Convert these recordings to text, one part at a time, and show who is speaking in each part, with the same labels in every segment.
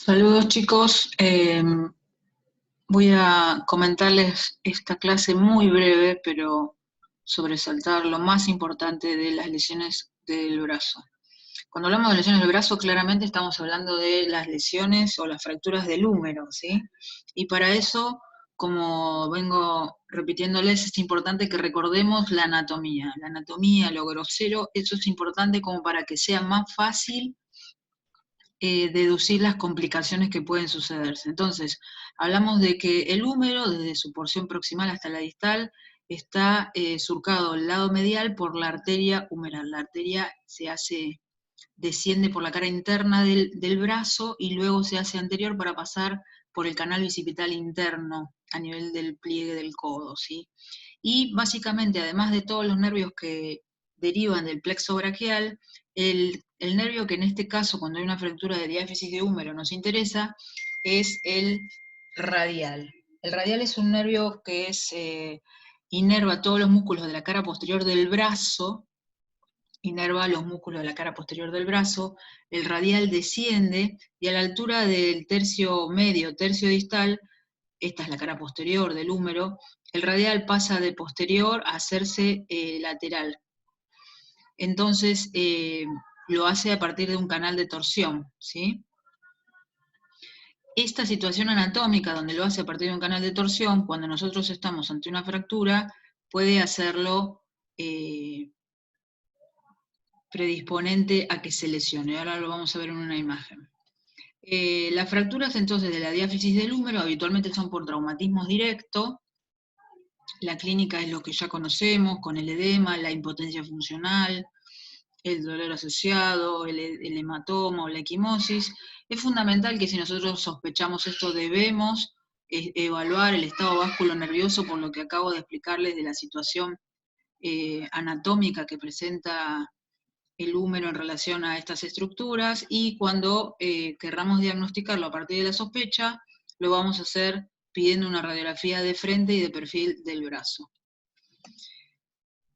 Speaker 1: Saludos chicos, voy a comentarles esta clase muy breve, pero sobresaltar lo más importante de las lesiones del brazo. Cuando hablamos de lesiones del brazo, claramente estamos hablando de las lesiones o las fracturas del húmero, ¿sí? Y para eso, como vengo repitiéndoles, es importante que recordemos la anatomía. La anatomía, lo grosero, eso es importante como para que sea más fácil deducir las complicaciones que pueden sucederse. Entonces, hablamos de que el húmero, desde su porción proximal hasta la distal, está surcado al lado medial por la arteria humeral. La arteria desciende por la cara interna del brazo y luego se hace anterior para pasar por el canal bicipital interno a nivel del pliegue del codo, ¿sí? Y básicamente, además de todos los nervios que derivan del plexo braquial, el nervio que en este caso, cuando hay una fractura de diáfisis de húmero, nos interesa, es el radial. El radial es un nervio que inerva todos los músculos de la cara posterior del brazo, inerva los músculos de la cara posterior del brazo, el radial desciende, y a la altura del tercio medio, tercio distal, esta es la cara posterior del húmero, el radial pasa de posterior a hacerse lateral. Entonces, lo hace a partir de un canal de torsión, ¿sí? Esta situación anatómica, donde lo hace a partir de un canal de torsión, cuando nosotros estamos ante una fractura, puede hacerlo predisponente a que se lesione. Ahora lo vamos a ver en una imagen. Las fracturas entonces de la diáfisis del húmero habitualmente son por traumatismos directos. La clínica es lo que ya conocemos, con el edema, la impotencia funcional, el dolor asociado, el hematoma o la equimosis. Es fundamental que si nosotros sospechamos esto debemos evaluar el estado vasculonervioso, por lo que acabo de explicarles de la situación anatómica que presenta el húmero en relación a estas estructuras, y cuando querramos diagnosticarlo a partir de la sospecha, lo vamos a hacer pidiendo una radiografía de frente y de perfil del brazo.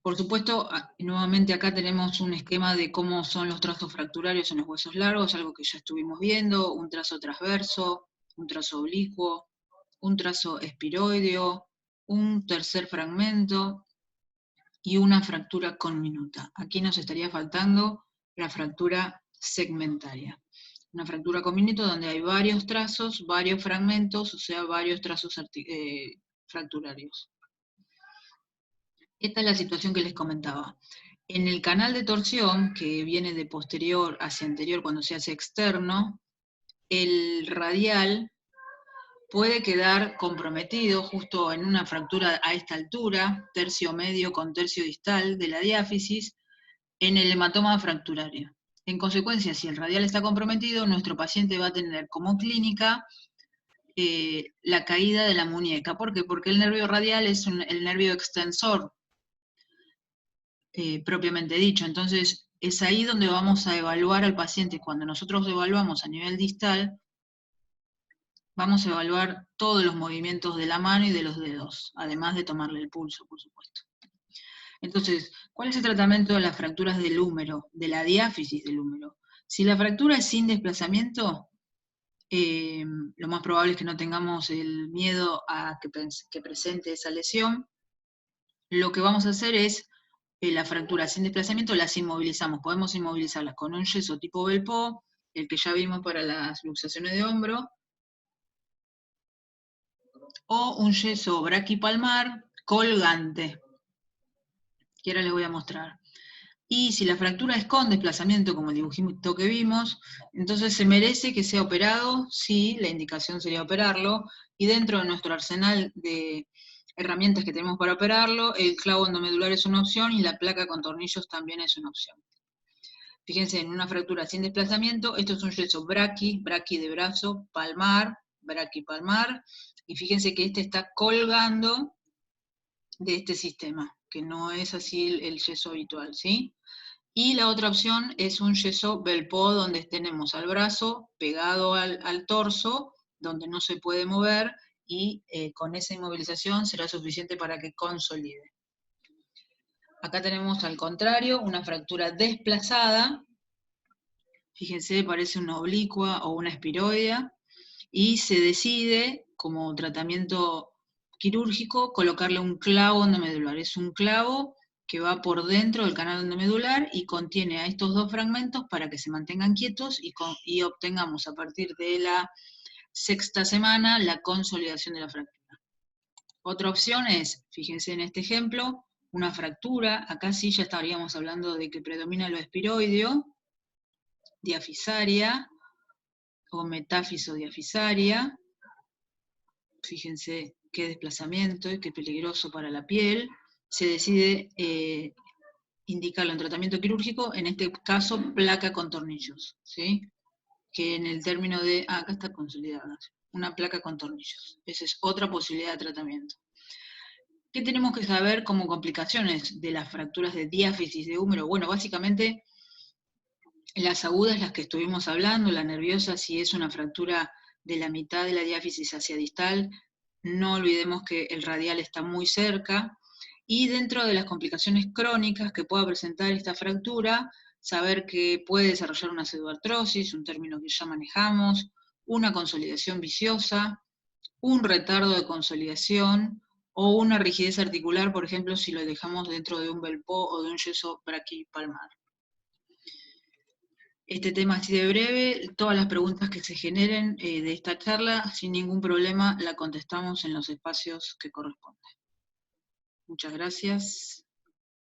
Speaker 1: Por supuesto, nuevamente acá tenemos un esquema de cómo son los trazos fracturarios en los huesos largos, algo que ya estuvimos viendo, un trazo transverso, un trazo oblicuo, un trazo espiroideo, un tercer fragmento y una fractura conminuta. Aquí nos estaría faltando la fractura segmentaria. Una fractura conminuta donde hay varios trazos, varios fragmentos, o sea, varios trazos fracturarios. Esta es la situación que les comentaba. En el canal de torsión, que viene de posterior hacia anterior cuando se hace externo, el radial puede quedar comprometido justo en una fractura a esta altura, tercio medio con tercio distal de la diáfisis, en el hematoma fracturario. En consecuencia, si el radial está comprometido, nuestro paciente va a tener como clínica la caída de la muñeca. ¿Por qué? Porque el nervio radial es el nervio extensor, propiamente dicho. Entonces, es ahí donde vamos a evaluar al paciente. Cuando nosotros evaluamos a nivel distal, vamos a evaluar todos los movimientos de la mano y de los dedos, además de tomarle el pulso, por supuesto. Entonces, ¿cuál es el tratamiento de las fracturas del húmero, de la diáfisis del húmero? Si la fractura es sin desplazamiento, lo más probable es que no tengamos el miedo a que presente esa lesión. Lo que vamos a hacer es, la fractura sin desplazamiento las inmovilizamos. Podemos inmovilizarlas con un yeso tipo Belpo, el que ya vimos para las luxaciones de hombro, o un yeso braquipalmar colgante, que ahora les voy a mostrar. Y si la fractura es con desplazamiento, como el dibujito que vimos, entonces se merece que sea operado, sí, la indicación sería operarlo, y dentro de nuestro arsenal de herramientas que tenemos para operarlo, el clavo endomedular es una opción y la placa con tornillos también es una opción. Fíjense, en una fractura sin desplazamiento, esto es un yeso braqui de brazo, palmar, braquipalmar, y fíjense que este está colgando de este sistema, que no es así el yeso habitual, ¿sí? Y la otra opción es un yeso Belpo, donde tenemos al brazo pegado al torso, donde no se puede mover, y con esa inmovilización será suficiente para que consolide. Acá tenemos al contrario una fractura desplazada. Fíjense, parece una oblicua o una espiroidea, y se decide, como tratamiento quirúrgico, colocarle un clavo endomedular. Es un clavo que va por dentro del canal endomedular y contiene a estos dos fragmentos para que se mantengan quietos y obtengamos a partir de la 6ª semana la consolidación de la fractura. Otra opción es, fíjense en este ejemplo, una fractura. Acá sí ya estaríamos hablando de que predomina lo espiroideo, diafisaria o metáfiso diafisaria. Fíjense qué desplazamiento y qué peligroso para la piel. Se decide indicarlo en tratamiento quirúrgico, en este caso placa con tornillos, ¿sí? Que en el término de, acá está consolidada, una placa con tornillos. Esa es otra posibilidad de tratamiento. ¿Qué tenemos que saber como complicaciones de las fracturas de diáfisis de húmero? Bueno, básicamente las agudas, las que estuvimos hablando, la nerviosa, si es una fractura de la mitad de la diáfisis hacia distal, no olvidemos que el radial está muy cerca, y dentro de las complicaciones crónicas que pueda presentar esta fractura, saber que puede desarrollar una pseudoartrosis, un término que ya manejamos, una consolidación viciosa, un retardo de consolidación, o una rigidez articular, por ejemplo, si lo dejamos dentro de un Belpo o de un yeso braquipalmar. Este tema así de breve, todas las preguntas que se generen de esta charla, sin ningún problema, la contestamos en los espacios que corresponden. Muchas gracias.